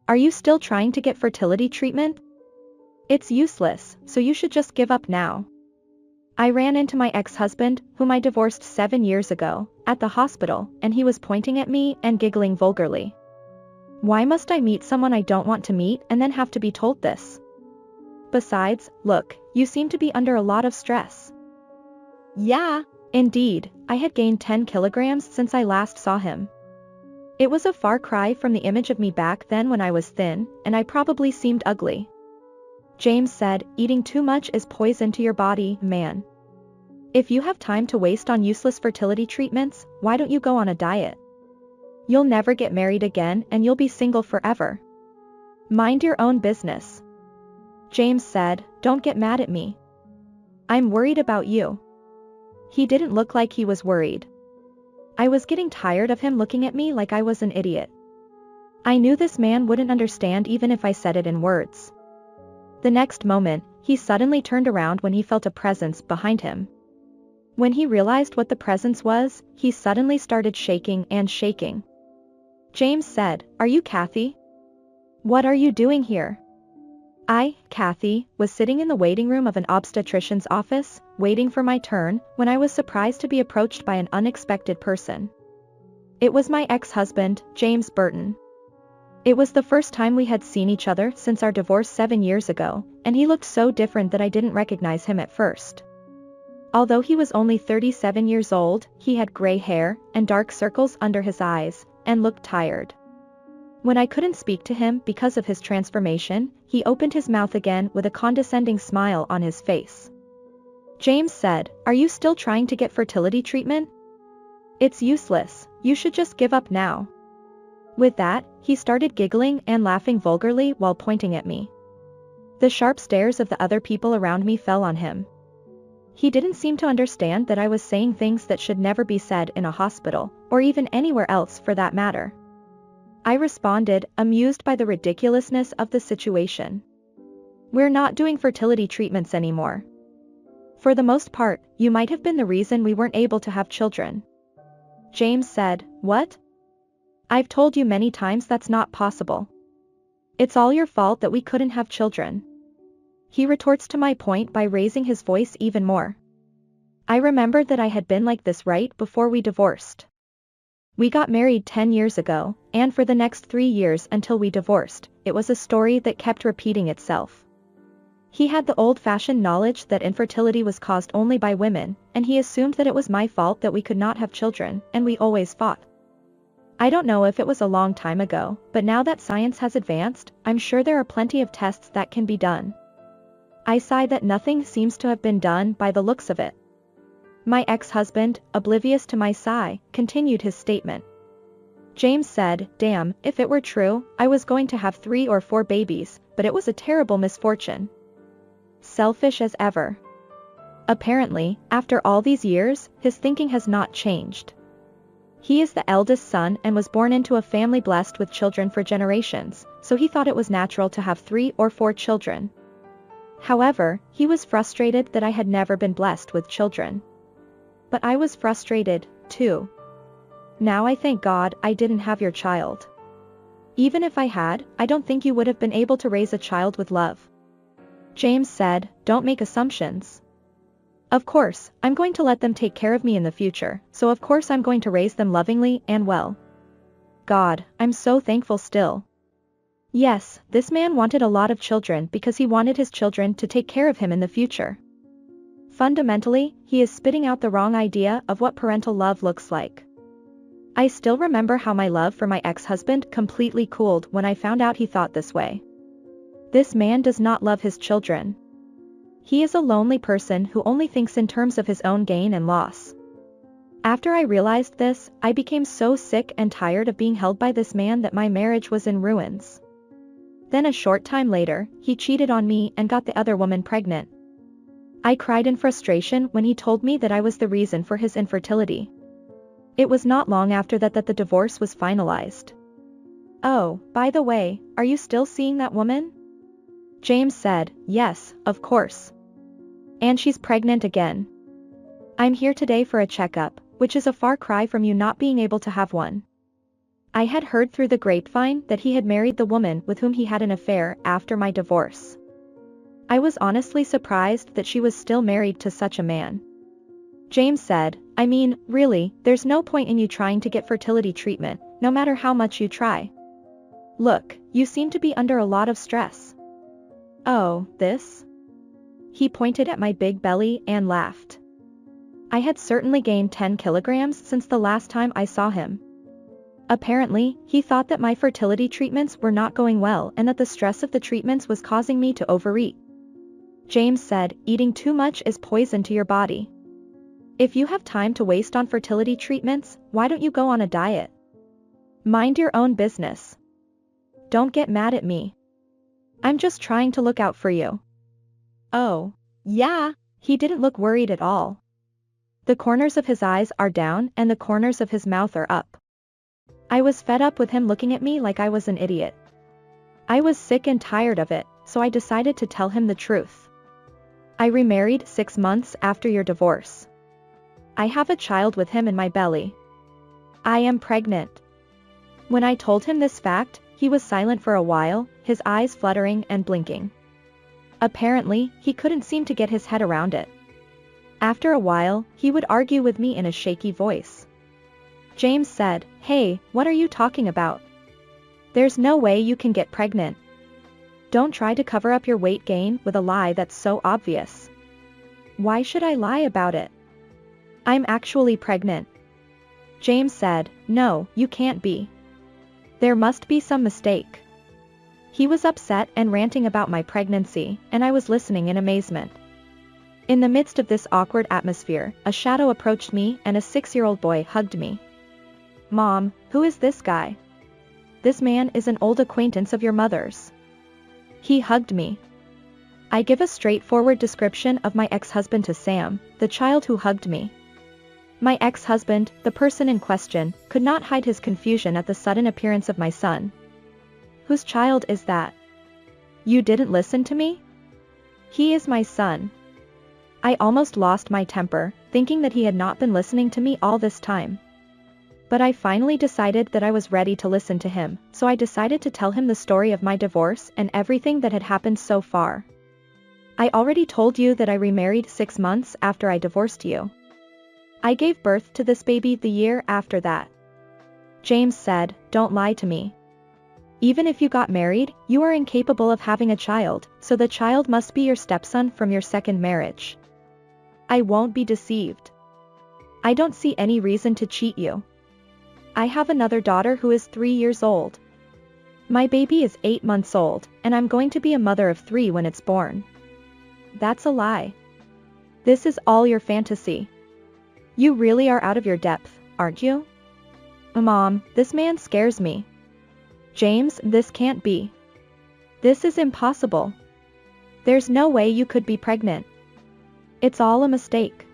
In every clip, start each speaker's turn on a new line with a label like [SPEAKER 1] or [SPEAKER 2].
[SPEAKER 1] Are you still trying to get fertility treatment? It's useless, so you should just give up now. I ran into my ex-husband, whom I divorced 7 years ago, at the hospital, and he was pointing at me and giggling vulgarly. Why must I meet someone I don't want to meet and then have to be told this? Besides, look, you seem to be under a lot of stress. Yeah, indeed, I had gained 10 kilograms since I last saw him. It was a far cry from the image of me back then when I was thin, and I probably seemed ugly. James said, eating too much is poison to your body, man. If you have time to waste on useless fertility treatments, why don't you go on a diet? You'll never get married again and you'll be single forever. Mind your own business. James said, don't get mad at me. I'm worried about you. He didn't look like he was worried. I was getting tired of him looking at me like I was an idiot. I knew this man wouldn't understand even if I said it in words. The next moment, he suddenly turned around when he felt a presence behind him. When he realized what the presence was, he suddenly started shaking and shaking. James said, "Are you Kathy? What are you doing here?" I, Kathy, was sitting in the waiting room of an obstetrician's office, waiting for my turn, when I was surprised to be approached by an unexpected person. It was my ex-husband, James Burton. It was the first time we had seen each other since our divorce 7 years ago, and he looked so different that I didn't recognize him at first. Although he was only 37 years old, he had gray hair and dark circles under his eyes, and looked tired. When I couldn't speak to him because of his transformation, he opened his mouth again with a condescending smile on his face. James said, "Are you still trying to get fertility treatment? It's useless, you should just give up now." With that, he started giggling and laughing vulgarly while pointing at me. The sharp stares of the other people around me fell on him. He didn't seem to understand that I was saying things that should never be said in a hospital, or even anywhere else for that matter. I responded, amused by the ridiculousness of the situation. "We're not doing fertility treatments anymore. For the most part, you might have been the reason we weren't able to have children." James said, "What? I've told you many times that's not possible. It's all your fault that we couldn't have children." He retorts to my point by raising his voice even more. I remembered that I had been like this right before we divorced. We got married 10 years ago, and for the next 3 years until we divorced, it was a story that kept repeating itself. He had the old-fashioned knowledge that infertility was caused only by women, and he assumed that it was my fault that we could not have children, and we always fought. I don't know if it was a long time ago, but now that science has advanced, I'm sure there are plenty of tests that can be done. I sigh that nothing seems to have been done by the looks of it. My ex-husband, oblivious to my sigh, continued his statement. James said, "Damn, if it were true, I was going to have 3 or 4 babies, but it was a terrible misfortune." Selfish as ever. Apparently, after all these years, his thinking has not changed. He is the eldest son and was born into a family blessed with children for generations, so he thought it was natural to have 3 or 4 children. However, he was frustrated that I had never been blessed with children. But I was frustrated, too. Now I thank God I didn't have your child. Even if I had, I don't think you would have been able to raise a child with love. James said, "Don't make assumptions. Of course, I'm going to let them take care of me in the future, so of course I'm going to raise them lovingly and well. God, I'm so thankful still." Yes, this man wanted a lot of children because he wanted his children to take care of him in the future. Fundamentally, he is spitting out the wrong idea of what parental love looks like. I still remember how my love for my ex-husband completely cooled when I found out he thought this way. This man does not love his children. He is a lonely person who only thinks in terms of his own gain and loss. After I realized this, I became so sick and tired of being held by this man that my marriage was in ruins. Then a short time later, he cheated on me and got the other woman pregnant. I cried in frustration when he told me that I was the reason for his infertility. It was not long after that the divorce was finalized. "Oh, by the way, are you still seeing that woman?" James said, "Yes, of course. And she's pregnant again. I'm here today for a checkup, which is a far cry from you not being able to have one." I had heard through the grapevine that he had married the woman with whom he had an affair after my divorce. I was honestly surprised that she was still married to such a man. James said, I mean, really, there's no point in you trying to get fertility treatment, no matter how much you try. Look, you seem to be under a lot of stress. Oh, this? He pointed at my big belly and laughed. I had certainly gained 10 kilograms since the last time I saw him. Apparently, he thought that my fertility treatments were not going well and that the stress of the treatments was causing me to overeat. James said, eating too much is poison to your body. If you have time to waste on fertility treatments, why don't you go on a diet? Mind your own business. Don't get mad at me. I'm just trying to look out for you. Oh, yeah, he didn't look worried at all. The corners of his eyes are down and the corners of his mouth are up. I was fed up with him looking at me like I was an idiot. I was sick and tired of it, so I decided to tell him the truth. I remarried 6 months after your divorce. I have a child with him in my belly. I am pregnant. When I told him this fact, he was silent for a while, his eyes fluttering and blinking. Apparently, he couldn't seem to get his head around it. After a while, he would argue with me in a shaky voice. James said, Hey, what are you talking about? There's no way you can get pregnant. Don't try to cover up your weight gain with a lie that's so obvious. Why should I lie about it? I'm actually pregnant. James said, No, you can't be. There must be some mistake. He was upset and ranting about my pregnancy, and I was listening in amazement. In the midst of this awkward atmosphere, a shadow approached me and a 6-year-old boy hugged me. Mom, who is this guy? This man is an old acquaintance of your mother's. He hugged me. I give a straightforward description of my ex-husband to Sam, the child who hugged me. My ex-husband, the person in question, could not hide his confusion at the sudden appearance of my son. Whose child is that? You didn't listen to me? He is my son. I almost lost my temper, thinking that he had not been listening to me all this time. But I finally decided that I was ready to listen to him, so I decided to tell him the story of my divorce and everything that had happened so far. I already told you that I remarried 6 months after I divorced you. I gave birth to this baby the year after that. James said, Don't lie to me. Even if you got married, you are incapable of having a child, so the child must be your stepson from your second marriage. I won't be deceived. I don't see any reason to cheat you. I have another daughter who is 3 years old. My baby is 8 months old, and I'm going to be a mother of 3 when it's born. That's a lie. This is all your fantasy. You really are out of your depth, aren't you? Mom, this man scares me. James, this can't be. This is impossible. There's no way you could be pregnant. It's all a mistake.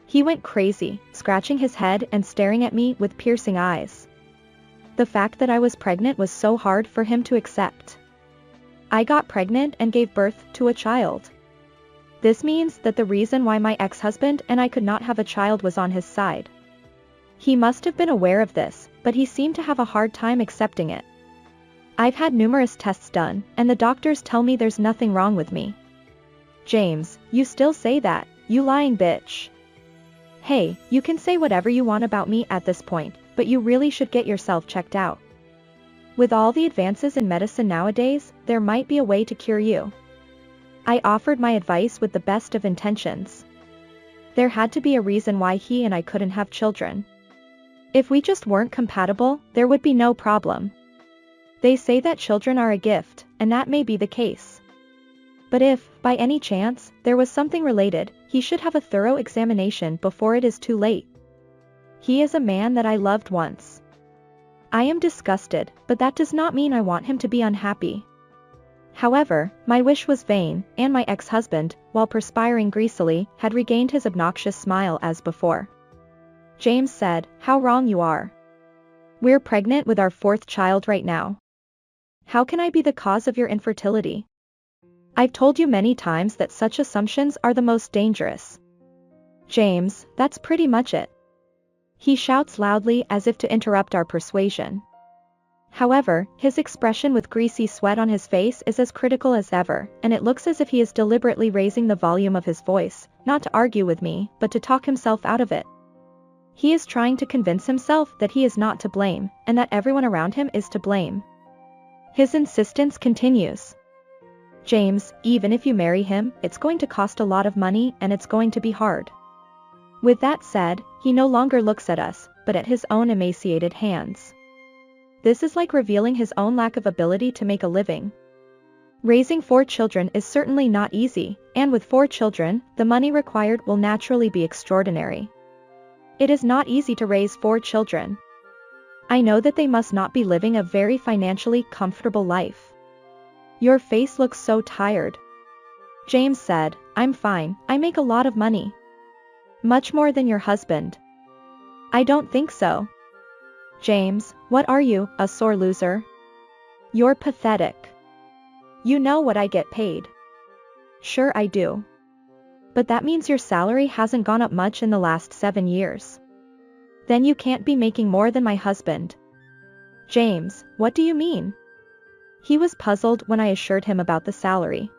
[SPEAKER 1] He went crazy, scratching his head and staring at me with piercing eyes. The fact that I was pregnant was so hard for him to accept. I got pregnant and gave birth to a child. This means that the reason why my ex-husband and I could not have a child was on his side. He must have been aware of this, but he seemed to have a hard time accepting it. I've had numerous tests done, and the doctors tell me there's nothing wrong with me. James, you still say that, you lying bitch. Hey, you can say whatever you want about me at this point, but you really should get yourself checked out. With all the advances in medicine nowadays, there might be a way to cure you. I offered my advice with the best of intentions. There had to be a reason why he and I couldn't have children. If we just weren't compatible, there would be no problem. They say that children are a gift, and that may be the case. But if, by any chance, there was something related, he should have a thorough examination before it is too late. He is a man that I loved once. I am disgusted, but that does not mean I want him to be unhappy. However, my wish was vain, and my ex-husband, while perspiring greasily, had regained his obnoxious smile as before. James said, How wrong you are. We're pregnant with our 4th child right now. How can I be the cause of your infertility? I've told you many times that such assumptions are the most dangerous. James, that's pretty much it. He shouts loudly as if to interrupt our persuasion. However, his expression with greasy sweat on his face is as critical as ever, and it looks as if he is deliberately raising the volume of his voice, not to argue with me, but to talk himself out of it. He is trying to convince himself that he is not to blame, and that everyone around him is to blame. His insistence continues. James, even if you marry him, it's going to cost a lot of money and it's going to be hard. With that said, he no longer looks at us, but at his own emaciated hands. This is like revealing his own lack of ability to make a living. Raising 4 children is certainly not easy, and with 4 children, the money required will naturally be extraordinary. It is not easy to raise 4 children. I know that they must not be living a very financially comfortable life. Your face looks so tired. James said, I'm fine, I make a lot of money. Much more than your husband. I don't think so. James, what are you, a sore loser? You're pathetic. You know what I get paid. Sure I do. But that means your salary hasn't gone up much in the last 7 years. Then you can't be making more than my husband. James, what do you mean? He was puzzled when I assured him about the salary.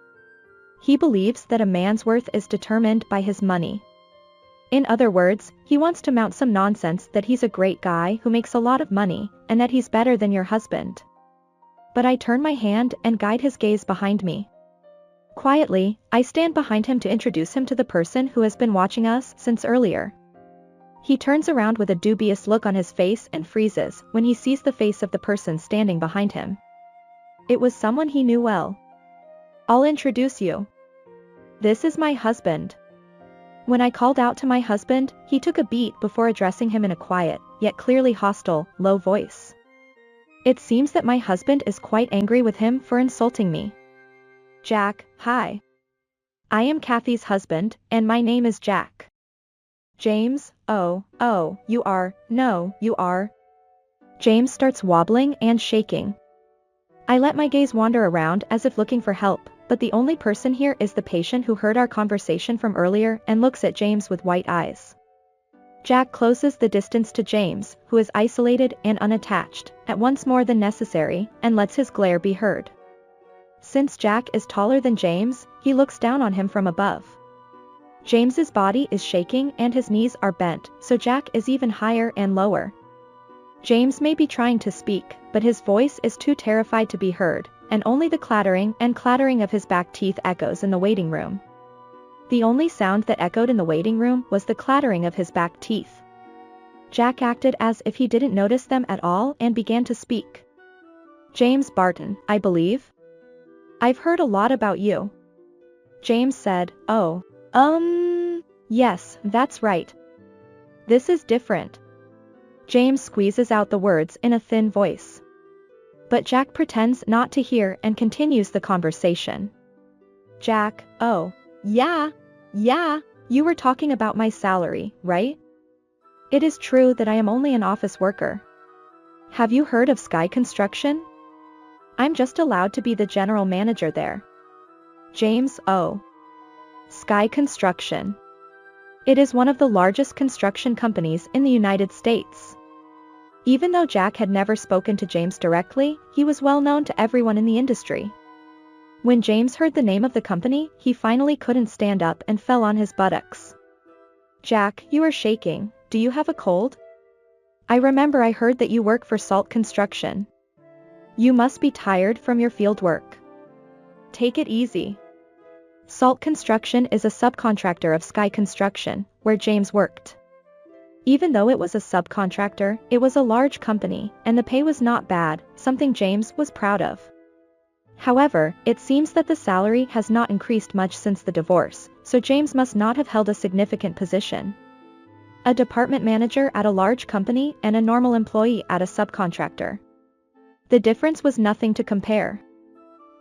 [SPEAKER 1] He believes that a man's worth is determined by his money. In other words, he wants to mount some nonsense that he's a great guy who makes a lot of money, and that he's better than your husband. But I turn my hand and guide his gaze behind me. Quietly, I stand behind him to introduce him to the person who has been watching us since earlier. He turns around with a dubious look on his face and freezes when he sees the face of the person standing behind him. It was someone he knew well. I'll introduce you. This is my husband. When I called out to my husband, he took a beat before addressing him in a quiet, yet clearly hostile, low voice. It seems that my husband is quite angry with him for insulting me. Jack, hi. I am Kathy's husband, and my name is Jack. James, oh, you are, no, you are. James starts wobbling and shaking. I let my gaze wander around as if looking for help, but the only person here is the patient who heard our conversation from earlier and looks at James with white eyes. Jack closes the distance to James, who is isolated and unattached, at once more than necessary, and lets his glare be heard. Since Jack is taller than James, he looks down on him from above. James's body is shaking and his knees are bent, so Jack is even higher and lower. James may be trying to speak, but his voice is too terrified to be heard, and only the clattering of his back teeth echoes in the waiting room. The only sound that echoed in the waiting room was the clattering of his back teeth. Jack acted as if he didn't notice them at all and began to speak. James Barton, I believe? I've heard a lot about you. James said, oh, yes, that's right. This is different. James squeezes out the words in a thin voice. But Jack pretends not to hear and continues the conversation. Jack, oh, yeah, you were talking about my salary, right? It is true that I am only an office worker. Have you heard of Sky Construction? I'm just allowed to be the general manager there. James, oh. Sky Construction. It is one of the largest construction companies in the United States. Even though Jack had never spoken to James directly, he was well known to everyone in the industry. When James heard the name of the company, he finally couldn't stand up and fell on his buttocks. Jack, you are shaking. Do you have a cold? I remember I heard that you work for Salt Construction. You must be tired from your field work. Take it easy. Salt Construction is a subcontractor of Sky Construction, where James worked. Even though it was a subcontractor, it was a large company, and the pay was not bad, something James was proud of. However, it seems that the salary has not increased much since the divorce, so James must not have held a significant position. A department manager at a large company and a normal employee at a subcontractor. The difference was nothing to compare.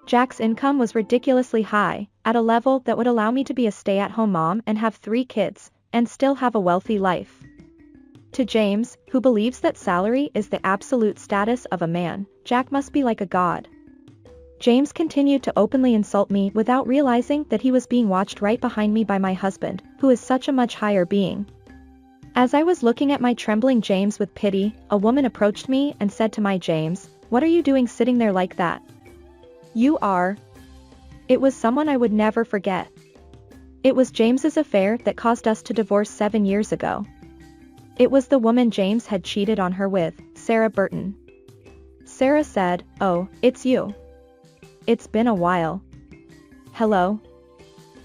[SPEAKER 1] Jack's income was ridiculously high, at a level that would allow me to be a stay-at-home mom and have 3 kids, and still have a wealthy life. To James, who believes that salary is the absolute status of a man, Jack must be like a god. James continued to openly insult me without realizing that he was being watched right behind me by my husband, who is such a much higher being. As I was looking at my trembling James with pity, a woman approached me and said to my James, What are you doing sitting there like that? You are. It was someone I would never forget. It was James's affair that caused us to divorce 7 years ago. It was the woman James had cheated on her with, Sarah Burton. Sarah said, "Oh, it's you. It's been a while. Hello."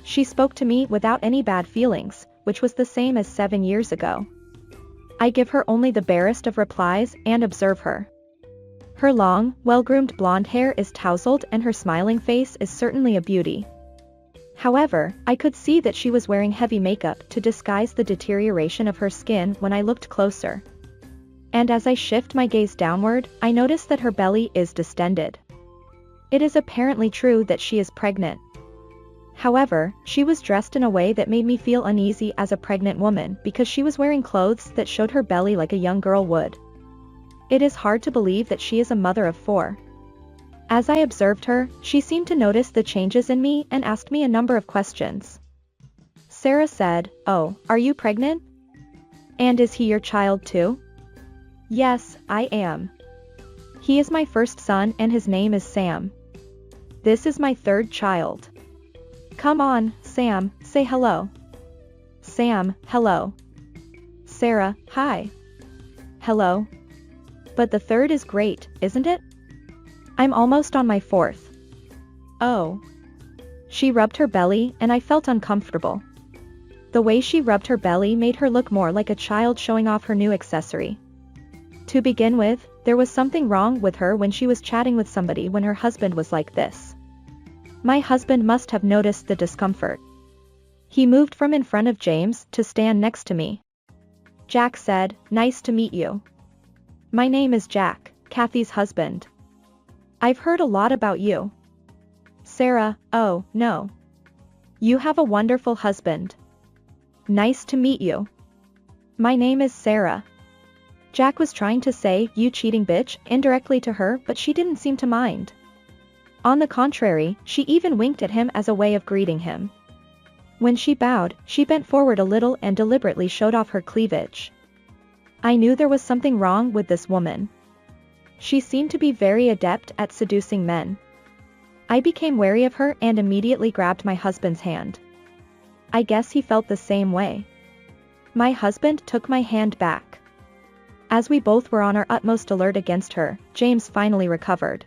[SPEAKER 1] She spoke to me without any bad feelings, which was the same as 7 years ago. I give her only the barest of replies and observe her. Her long, well-groomed blonde hair is tousled and her smiling face is certainly a beauty. However, I could see that she was wearing heavy makeup to disguise the deterioration of her skin when I looked closer. And as I shift my gaze downward, I notice that her belly is distended. It is apparently true that she is pregnant. However, she was dressed in a way that made me feel uneasy as a pregnant woman because she was wearing clothes that showed her belly like a young girl would. It is hard to believe that she is a mother of 4. As I observed her, she seemed to notice the changes in me and asked me a number of questions. Sarah said, "Oh, are you pregnant? And is he your child too?" "Yes, I am. He is my first son and his name is Sam. This is my 3rd child. Come on, Sam, say hello." Sam, hello. Sarah, hi. Hello. But the 3rd is great, isn't it? I'm almost on my 4th. Oh. She rubbed her belly and I felt uncomfortable. The way she rubbed her belly made her look more like a child showing off her new accessory. To begin with, there was something wrong with her when she was chatting with somebody when her husband was like this. My husband must have noticed the discomfort. He moved from in front of James to stand next to me. Jack said, "Nice to meet you. My name is Jack, Kathy's husband. I've heard a lot about you." Sarah, "Oh, no. You have a wonderful husband. Nice to meet you. My name is Sarah." Jack was trying to say, "You cheating bitch," indirectly to her, but she didn't seem to mind. On the contrary, she even winked at him as a way of greeting him. When she bowed, she bent forward a little and deliberately showed off her cleavage. I knew there was something wrong with this woman. She seemed to be very adept at seducing men. I became wary of her and immediately grabbed my husband's hand. I guess he felt the same way. My husband took my hand back. As we both were on our utmost alert against her, James finally recovered.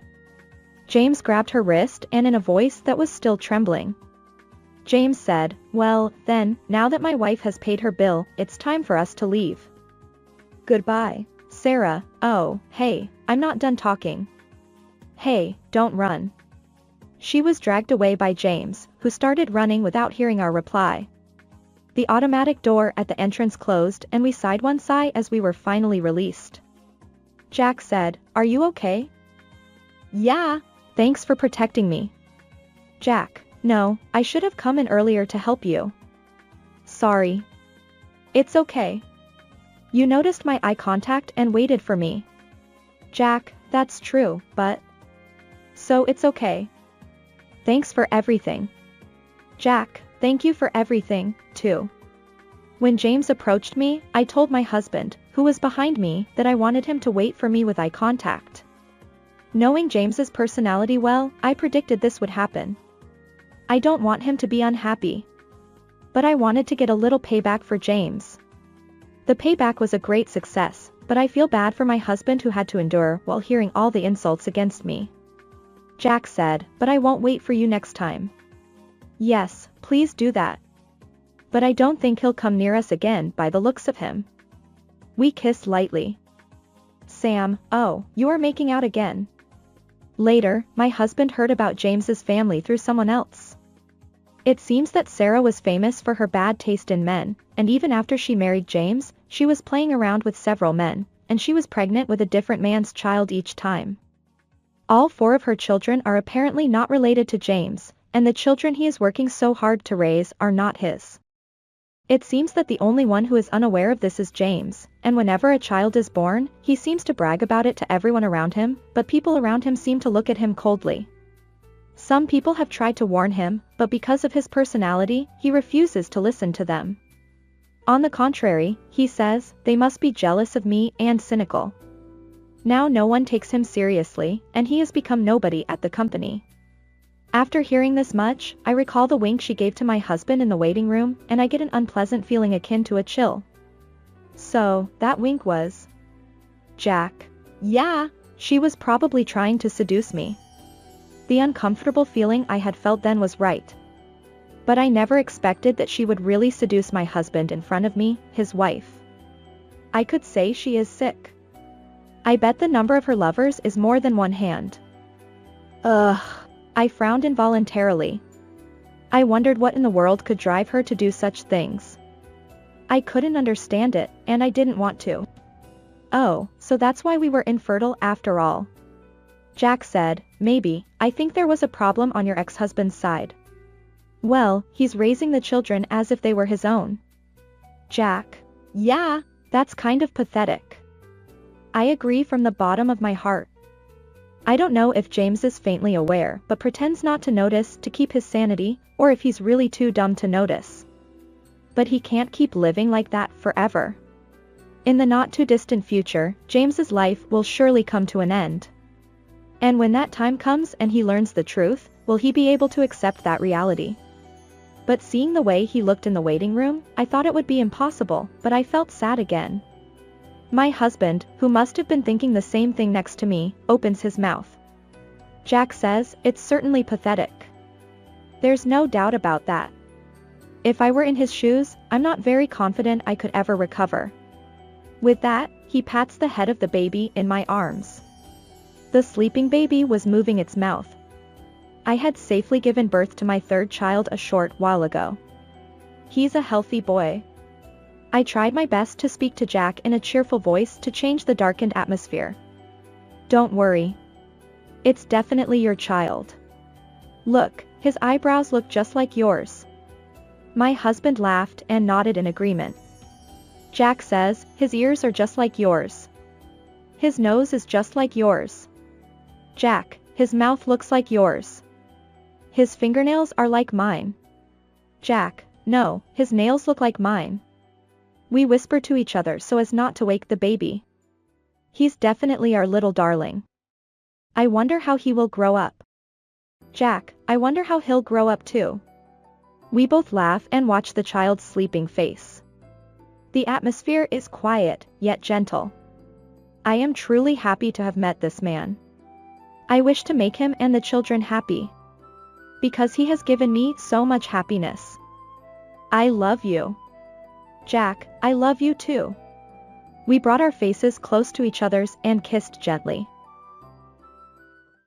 [SPEAKER 1] James grabbed her wrist and in a voice that was still trembling. James said, "Well, then, now that my wife has paid her bill, it's time for us to leave. Goodbye." Sarah, "Oh, hey, I'm not done talking. Hey, don't run." She was dragged away by James, who started running without hearing our reply. The automatic door at the entrance closed and we sighed one sigh as we were finally released. Jack said, "Are you okay?" "Yeah. Thanks for protecting me." Jack, "No, I should have come in earlier to help you. Sorry." "It's okay. You noticed my eye contact and waited for me." Jack, "That's true, but..." "So it's okay. Thanks for everything." Jack, "Thank you for everything, too." When James approached me, I told my husband, who was behind me, that I wanted him to wait for me with eye contact. Knowing James's personality well, I predicted this would happen. I don't want him to be unhappy. But I wanted to get a little payback for James. The payback was a great success, but I feel bad for my husband who had to endure while hearing all the insults against me. Jack said, "But I won't wait for you next time." "Yes, please do that. But I don't think he'll come near us again by the looks of him." We kissed lightly. Sam, "Oh, you are making out again." Later, my husband heard about James's family through someone else. It seems that Sarah was famous for her bad taste in men, and even after she married James, she was playing around with several men, and she was pregnant with a different man's child each time. All 4 of her children are apparently not related to James, and the children he is working so hard to raise are not his. It seems that the only one who is unaware of this is James, and whenever a child is born, he seems to brag about it to everyone around him, but people around him seem to look at him coldly. Some people have tried to warn him, but because of his personality, he refuses to listen to them. On the contrary, he says, "They must be jealous of me and cynical." Now no one takes him seriously, and he has become nobody at the company. After hearing this much, I recall the wink she gave to my husband in the waiting room, and I get an unpleasant feeling akin to a chill. So, that wink was Jack. Yeah, she was probably trying to seduce me. The uncomfortable feeling I had felt then was right. But I never expected that she would really seduce my husband in front of me, his wife. I could say she is sick. I bet the number of her lovers is more than one hand. Ugh. I frowned involuntarily. I wondered what in the world could drive her to do such things. I couldn't understand it, and I didn't want to. Oh, so that's why we were infertile after all. Jack said, maybe, I think there was a problem on your ex-husband's side. Well, he's raising the children as if they were his own. Jack. Yeah, that's kind of pathetic. I agree from the bottom of my heart. I don't know if James is faintly aware but pretends not to notice to keep his sanity, or if he's really too dumb to notice. But he can't keep living like that forever. In the not-too-distant future, James's life will surely come to an end. And when that time comes and he learns the truth, will he be able to accept that reality? But seeing the way he looked in the waiting room, I thought it would be impossible, but I felt sad again. My husband, who must have been thinking the same thing next to me, opens his mouth. Jack says, it's certainly pathetic. There's no doubt about that. If I were in his shoes, I'm not very confident I could ever recover. With that, he pats the head of the baby in my arms. The sleeping baby was moving its mouth. I had safely given birth to my third child a short while ago. He's a healthy boy. I tried my best to speak to Jack in a cheerful voice to change the darkened atmosphere. Don't worry. It's definitely your child. Look, his eyebrows look just like yours. My husband laughed and nodded in agreement. Jack says, his ears are just like yours. His nose is just like yours. Jack, his mouth looks like yours. His fingernails are like mine. Jack, no, his nails look like mine. We whisper to each other so as not to wake the baby. He's definitely our little darling. I wonder how he will grow up. Jack, I wonder how he'll grow up too. We both laugh and watch the child's sleeping face. The atmosphere is quiet, yet gentle. I am truly happy to have met this man. I wish to make him and the children happy. Because he has given me so much happiness. I love you. Jack, I love you too. We brought our faces close to each other's and kissed gently.